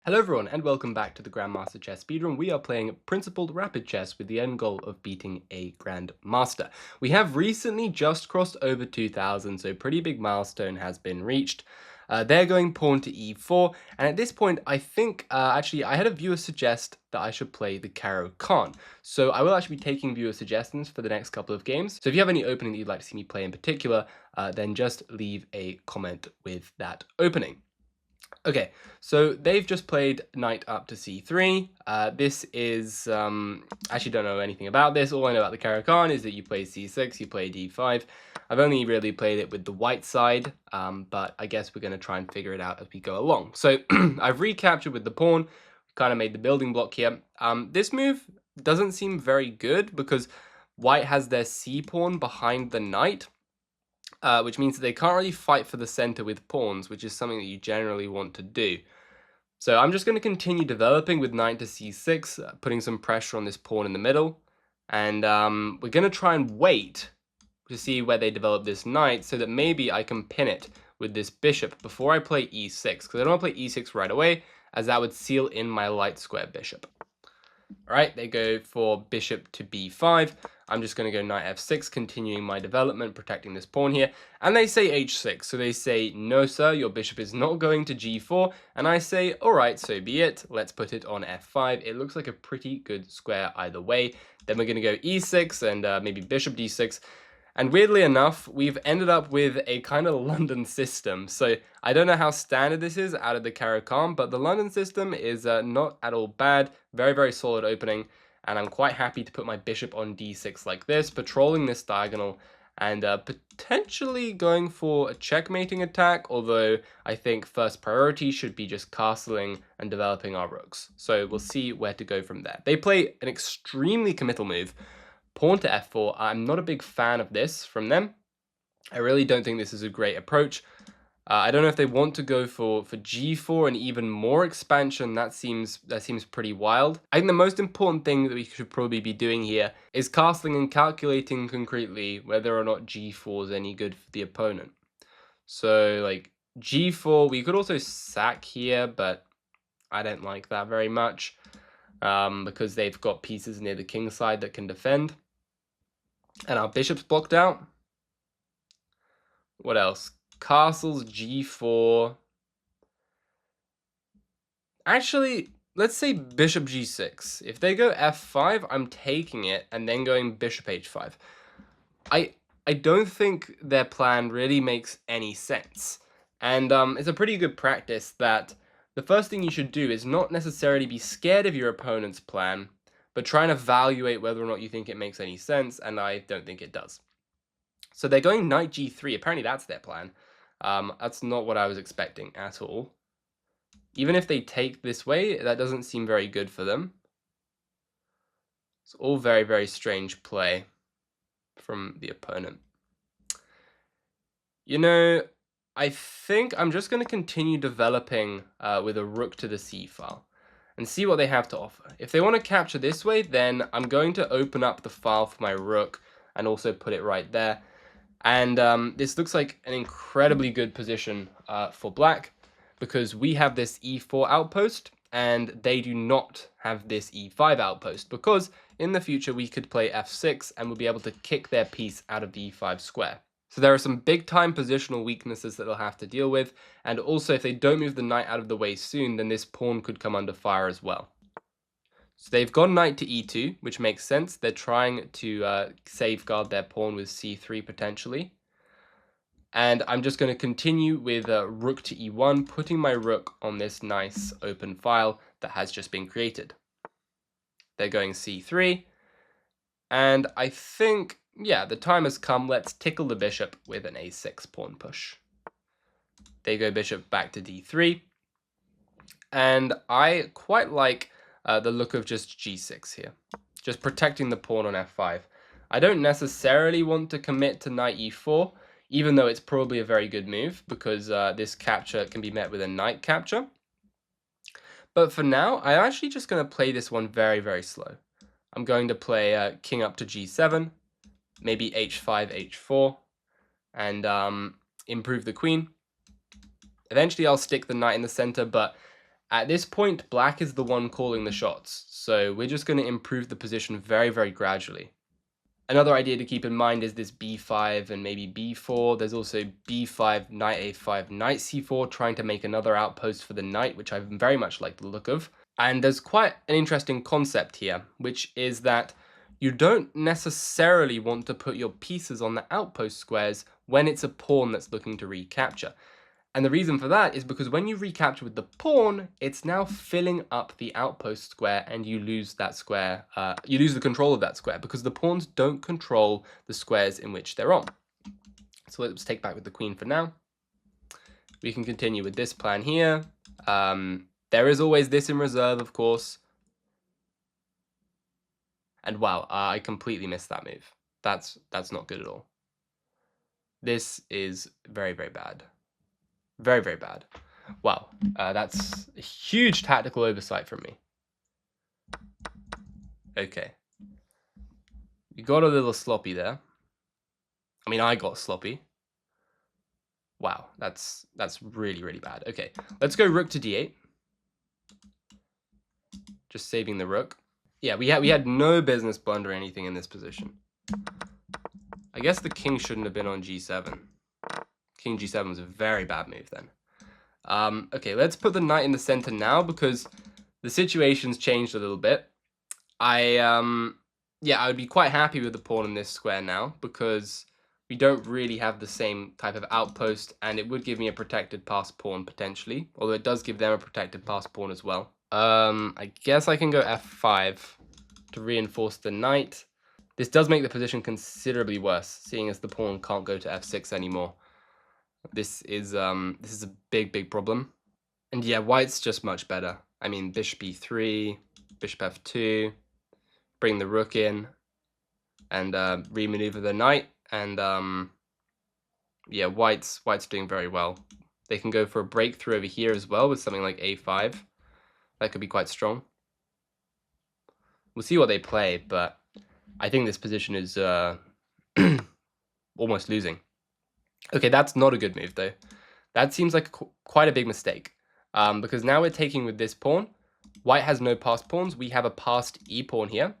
Hello everyone and welcome back to the Grandmaster Chess Speedrun. We are playing Principled Rapid Chess with the end goal of beating a Grandmaster. We have recently just crossed over 2000, so pretty big milestone has been reached. They're going pawn to e4, and at this point I think, actually I had a viewer suggest that I should play the Caro-Kann. So I will actually be taking viewer suggestions for the next couple of games. So if you have any opening that you'd like to see me play in particular, then just leave a comment with that opening. Okay, so they've just played knight up to c3. This is, actually don't know anything about this. All I know about the Caro-Kann is that you play c6, you play d5. I've only really played it with the white side, but I guess we're going to try and figure it out as we go along. So I've recaptured with the pawn, kind of made the building block here. This move doesn't seem very good because white has their c-pawn behind the knight. Which means that they can't really fight for the center with pawns, which is something that you generally want to do. So I'm just going to continue developing with knight to c6, putting some pressure on this pawn in the middle. And we're going to try and wait to see where they develop this knight so that maybe I can pin it with this bishop before I play e6, because I don't want to play e6 right away, as that would seal in my light square bishop. All right, they go for bishop to b5. I'm just going to go knight f6, continuing my development, protecting this pawn here. And they say h6, so they say, no sir, your bishop is not going to g4. And I say, all right, so be it. Let's put it on f5. It looks like a pretty good square either way. Then we're going to go e6 and maybe bishop d6. And weirdly enough, we've ended up with a kind of London system. So I don't know how standard this is out of the Caro-Kann, but the London system is not at all bad. Very, very solid opening. And I'm quite happy to put my bishop on d6 like this, patrolling this diagonal and potentially going for a checkmating attack, although I think first priority should be just castling and developing our rooks. So we'll see where to go from there. They play an extremely committal move. Pawn to f4, I'm not a big fan of this from them. I really don't think this is a great approach. I don't know if they want to go for g4 and even more expansion. That seems pretty wild. I think the most important thing that we should probably be doing here is castling and calculating concretely whether or not g4 is any good for the opponent. So like g4, we could also sack here, but I don't like that very much because they've got pieces near the king side that can defend. And our bishop's blocked out. What else? Castles, g4. Actually, let's say bishop g6. If they go f5, I'm taking it and then going bishop h5. I don't think their plan really makes any sense. And it's a pretty good practice that the first thing you should do is not necessarily be scared of your opponent's plan, but try and evaluate whether or not you think it makes any sense, and I don't think it does. So they're going knight g3. Apparently that's their plan. That's not what I was expecting at all. Even if they take this way, that doesn't seem very good for them. It's all very, very strange play from the opponent. You know, I think I'm just going to continue developing with a rook to the c file and see what they have to offer. If they want to capture this way, then I'm going to open up the file for my rook and also put it right there. And this looks like an incredibly good position for black because we have this e4 outpost and they do not have this e5 outpost, because in the future we could play f6 and we'll be able to kick their piece out of the e5 square. So there are some big time positional weaknesses that they'll have to deal with, and also if they don't move the knight out of the way soon, then this pawn could come under fire as well. So they've gone knight to e2, which makes sense. They're trying to safeguard their pawn with c3 potentially. And I'm just going to continue with rook to e1, putting my rook on this nice open file that has just been created. They're going c3. And I think, yeah, the time has come. Let's tickle the bishop with an a6 pawn push. They go bishop back to d3. And I quite like the look of just g6 here, just protecting the pawn on f5. I don't necessarily want to commit to knight e4, even though it's probably a very good move, because this capture can be met with a knight capture. But for now, I'm actually just going to play this one very, very slow. I'm going to play king up to g7, maybe h5, h4, and improve the queen. Eventually, I'll stick the knight in the center, but At this point, black is the one calling the shots, so we're just going to improve the position very, very gradually. Another idea to keep in mind is this b5 and maybe b4. There's also b5, knight a5, knight c4, trying to make another outpost for the knight, which I very much like the look of. And there's quite an interesting concept here, which is that you don't necessarily want to put your pieces on the outpost squares when it's a pawn that's looking to recapture. And the reason for that is because when you recapture with the pawn, it's now filling up the outpost square and you lose that square, you lose the control of that square because the pawns don't control the squares in which they're on. So let's take back with the queen for now. We can continue with this plan here. There is always this in reserve, of course. And wow, I completely missed that move. That's not good at all. This is very, very bad. Very, very bad. Wow, that's a huge tactical oversight from me. Okay. You got a little sloppy there. I mean, I got sloppy. Wow, that's really, really bad. Okay, let's go rook to d8. Just saving the rook. Yeah, we had no business blundering anything in this position. I guess the king shouldn't have been on g7. King g7 was a very bad move then. Okay, let's put the knight in the center now because the situation's changed a little bit. I would be quite happy with the pawn in this square now because we don't really have the same type of outpost and it would give me a protected passed pawn potentially, although it does give them a protected passed pawn as well. I guess I can go f5 to reinforce the knight. This does make the position considerably worse, seeing as the pawn can't go to f6 anymore. This is a big problem. And yeah, white's just much better. I mean, bishop e3, bishop f2, bring the rook in, and remaneuver the knight. And yeah, white's doing very well. They can go for a breakthrough over here as well with something like a5. That could be quite strong. We'll see what they play, but I think this position is almost losing. Okay, that's not a good move, though. That seems like quite a big mistake, because now we're taking with this pawn. White has no passed pawns. We have a passed e-pawn here.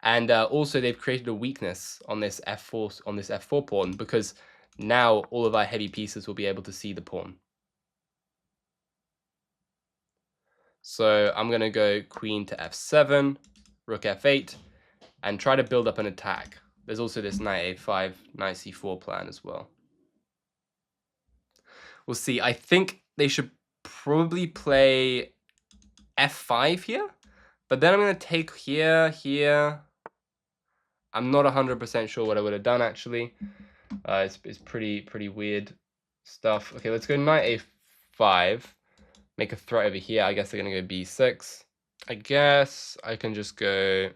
And also, they've created a weakness on this f4 pawn, because now all of our heavy pieces will be able to see the pawn. So I'm going to go queen to f7, rook f8, and try to build up an attack. There's also this knight a5, knight c4 plan as well. We'll see. I think they should probably play f5 here, but then I'm going to take here. I'm not 100% sure what I would have done, actually. It's pretty weird stuff. Okay, let's go knight a5. Make a threat over here. I guess they're going to go b6. I guess I can just go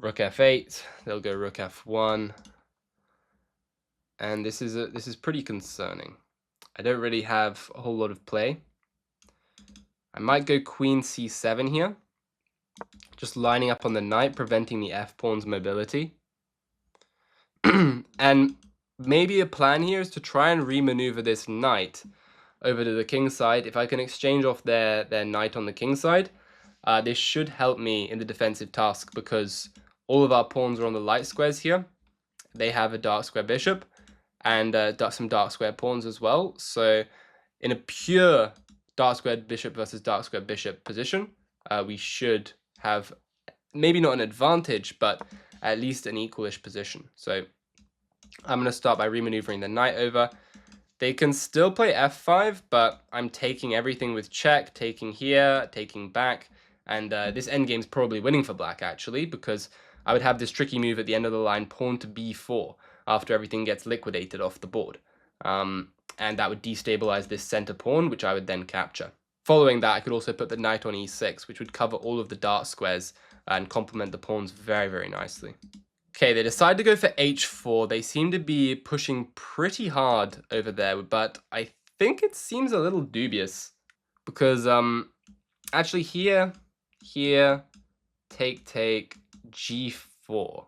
rook f8. They'll go rook f1. And this is pretty concerning. I don't really have a whole lot of play. I might go queen c7 here. Just lining up on the knight, preventing the f-pawn's mobility. And maybe a plan here is to try and remaneuver this knight over to the king side. If I can exchange off their knight on the king side, this should help me in the defensive task because all of our pawns are on the light squares here. They have a dark square bishop and some dark square pawns as well. So in a pure dark squared bishop versus dark squared bishop position, we should have maybe not an advantage, but at least an equalish position. So I'm going to start by remaneuvering the knight over. They can still play f5, but I'm taking everything with check, taking here, taking back, and this endgame is probably winning for black, actually, because I would have this tricky move at the end of the line, pawn to b4, after everything gets liquidated off the board. And that would destabilize this center pawn, which I would then capture. Following that, I could also put the knight on e6, which would cover all of the dark squares and complement the pawns very, very nicely. Okay, they decide to go for h4. They seem to be pushing pretty hard over there, but I think it seems a little dubious because actually here, take, g4.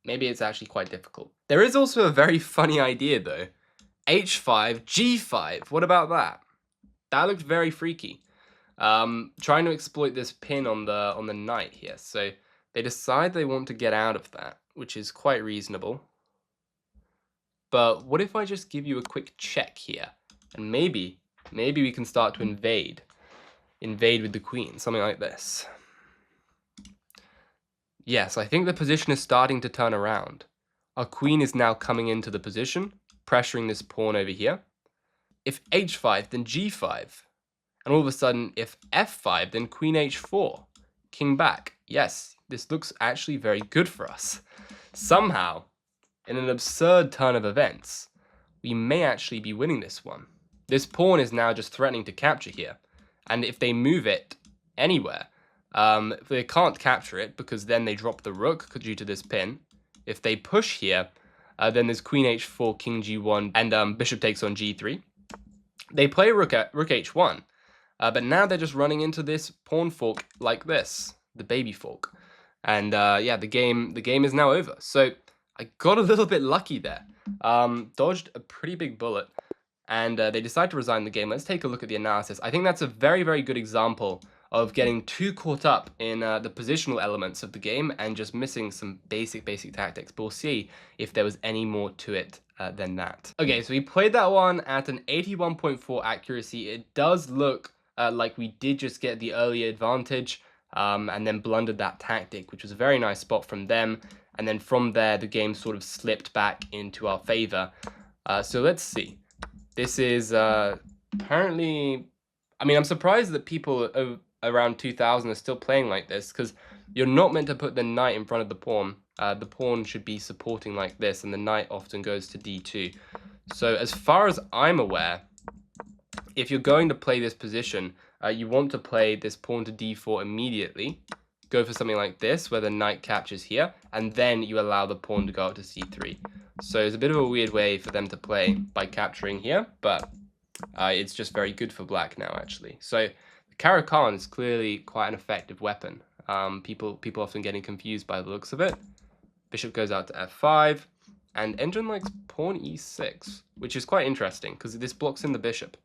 Maybe it's actually quite difficult. There is also a very funny idea though, h5, g5. What about that? That looked very freaky. Trying to exploit this pin on the knight here. So they decide they want to get out of that, which is quite reasonable. But what if I just give you a quick check here? And maybe we can start to invade. Invade with the queen, something like this. Yes, I think the position is starting to turn around. Our queen is now coming into the position, pressuring this pawn over here. If h5, then g5. And all of a sudden, if f5, then queen h4. King back. Yes, this looks actually very good for us. Somehow, in an absurd turn of events, we may actually be winning this one. This pawn is now just threatening to capture here. And if they move it anywhere, they can't capture it because then they drop the rook due to this pin. If they push here, then there's queen h4, king g1, and bishop takes on g3. They play rook h1, but now they're just running into this pawn fork like this, the baby fork. And yeah, the game is now over. So I got a little bit lucky there. Dodged a pretty big bullet, and they decide to resign the game. Let's take a look at the analysis. I think that's a very, very good example of getting too caught up in the positional elements of the game and just missing some basic tactics. But we'll see if there was any more to it than that. Okay, so we played that one at an 81.4 accuracy. It does look like we did just get the early advantage and then blundered that tactic, which was a very nice spot from them. And then from there, the game sort of slipped back into our favor. So let's see. This is apparently... I mean, I'm surprised that people around 2000 are still playing like this, because you're not meant to put the knight in front of the pawn. The pawn should be supporting like this, and the knight often goes to d2. So as far as I'm aware, if you're going to play this position, you want to play this pawn to d4 immediately. Go for something like this, where the knight captures here, and then you allow the pawn to go up to c3. So it's a bit of a weird way for them to play by capturing here, but it's just very good for black now, actually. So the Caro-Kann is clearly quite an effective weapon. People often getting confused by the looks of it. Bishop goes out to f5, and Engine likes pawn e6, which is quite interesting, because this blocks in the bishop.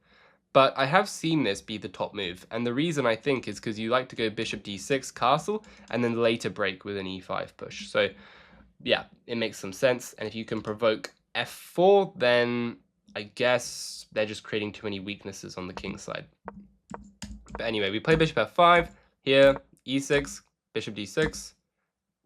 But I have seen this be the top move, and the reason I think is because you like to go bishop d6, castle, and then later break with an e5 push. So yeah, it makes some sense, and if you can provoke f4, then I guess they're just creating too many weaknesses on the king side. But anyway, we play bishop f5, here, e6, bishop d6,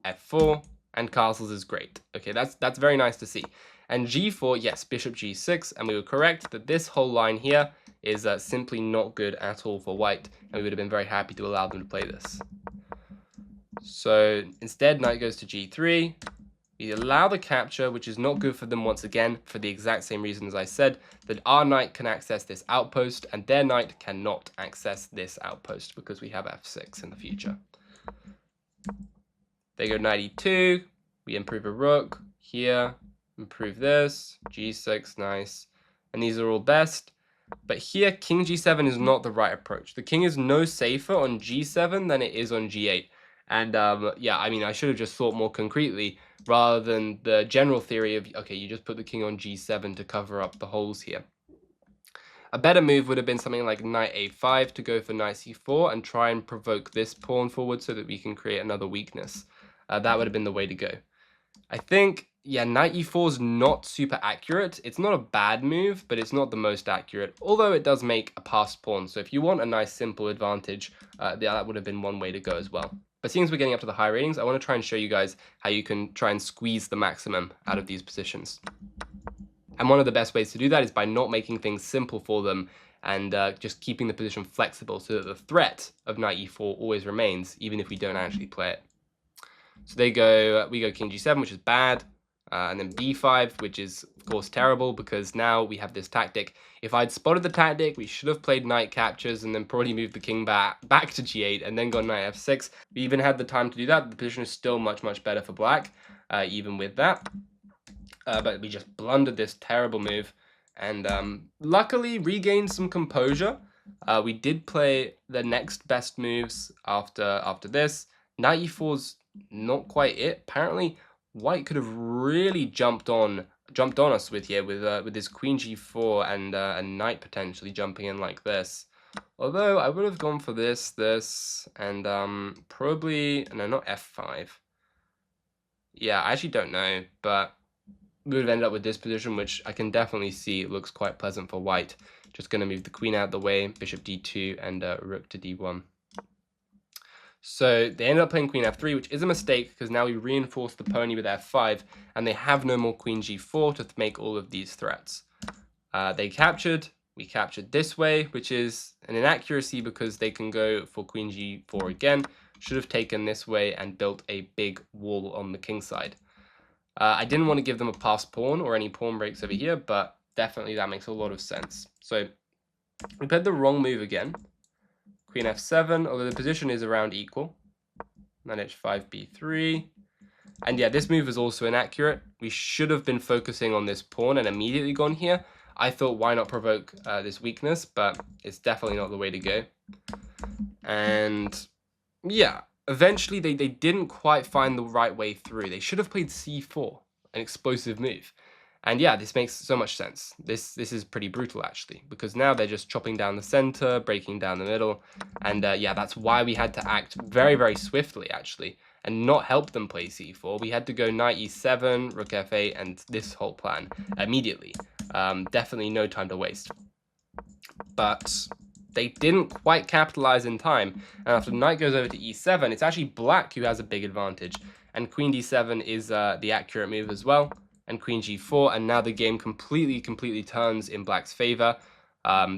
f4, and castles is great. Okay, that's very nice to see. And g4, yes, bishop g6, and we were correct that this whole line here is simply not good at all for white, and we would have been very happy to allow them to play this. So instead, knight goes to g3. We allow the capture, which is not good for them once again, for the exact same reason as I said, that our knight can access this outpost, and their knight cannot access this outpost, because we have f6 in the future. They go knight e2, we improve a rook, here, improve this, g6, nice, and these are all best. But here, king g7 is not the right approach. The king is no safer on g7 than it is on g8. And yeah, I mean, I should have just thought more concretely, rather than the general theory of, okay, you just put the king on g7 to cover up the holes here. A better move would have been something like knight a5 to go for knight c4 and try and provoke this pawn forward so that we can create another weakness. That would have been the way to go. I think, yeah, knight e4 is not super accurate. It's not a bad move, but it's not the most accurate, although it does make a passed pawn. So if you want a nice simple advantage, that would have been one way to go as well. But seeing as we're getting up to the high ratings, I want to try and show you guys how you can try and squeeze the maximum out of these positions. And one of the best ways to do that is by not making things simple for them and just keeping the position flexible so that the threat of knight e4 always remains, even if we don't actually play it. So we go king g7, which is bad, and then b5, which is, of course, terrible, because now we have this tactic. If I'd spotted the tactic, we should have played knight captures and then probably moved the king back to g8 and then gone knight f6. We even had the time to do that. The position is still much better for black, even with that. But we just blundered this terrible move and luckily regained some composure. We did play the next best moves after this. Knight e4's not quite it. Apparently, white could have really jumped on jumped on us with here with this queen g4 and a knight potentially jumping in like this. Although I would have gone for this, and probably no, not f5. Yeah, I actually don't know, but we would have ended up with this position, which I can definitely see looks quite pleasant for white. Just going to move the queen out of the way, bishop d2, and rook to d1. So they ended up playing queen f3, which is a mistake because now we reinforce the pony with f5, and they have no more queen g4 to make all of these threats. They captured. We captured this way, which is an inaccuracy because they can go for queen g4 again. Should have taken this way and built a big wall on the king side. I didn't want to give them a passed pawn or any pawn breaks over here, but definitely that makes a lot of sense. So we played the wrong move again. Queen f7, although the position is around equal. Knight h5, b3. And yeah, this move is also inaccurate. We should have been focusing on this pawn and immediately gone here. I thought, why not provoke this weakness, but it's definitely not the way to go. And yeah, eventually they didn't quite find the right way through. They should have played c4, an explosive move. And yeah, this makes so much sense. This is pretty brutal, actually, because now they're just chopping down the center, breaking down the middle. And yeah, that's why we had to act very, very swiftly, actually, and not help them play c4. We had to go knight e7, rook f8, and this whole plan immediately. Definitely no time to waste. But they didn't quite capitalize in time. And after knight goes over to e7, it's actually black who has a big advantage. And queen d7 is the accurate move as well. And queen g4, and now the game completely turns in black's favor.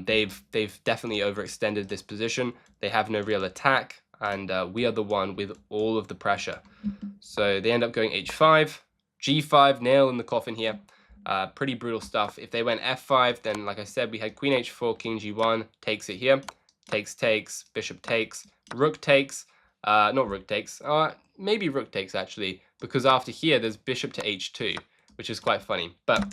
They've definitely overextended this position. They have no real attack, and we are the one with all of the pressure. So they end up going h5, g5, nail in the coffin here. Pretty brutal stuff. If they went f5, then like I said, we had queen h4, king g1, takes it here, takes, bishop takes, rook takes, not rook takes, maybe rook takes actually, because after here there's bishop to h2, which is quite funny, but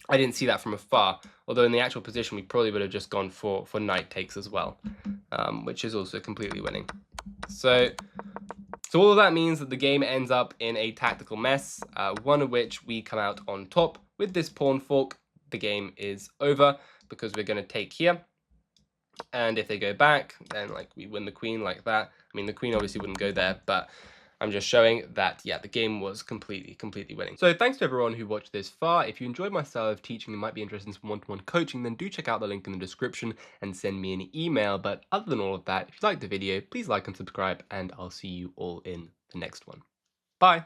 I didn't see that from afar, although in the actual position we probably would have just gone for knight takes as well, which is also completely winning. So all of that means that the game ends up in a tactical mess, one of which we come out on top. With this pawn fork, the game is over because we're going to take here. And if they go back, then like we win the queen like that. I mean, the queen obviously wouldn't go there, but I'm just showing that, yeah, the game was completely winning. So thanks to everyone who watched this far. If you enjoyed my style of teaching and might be interested in some one-to-one coaching, then do check out the link in the description and send me an email. But other than all of that, if you liked the video, please like and subscribe, and I'll see you all in the next one.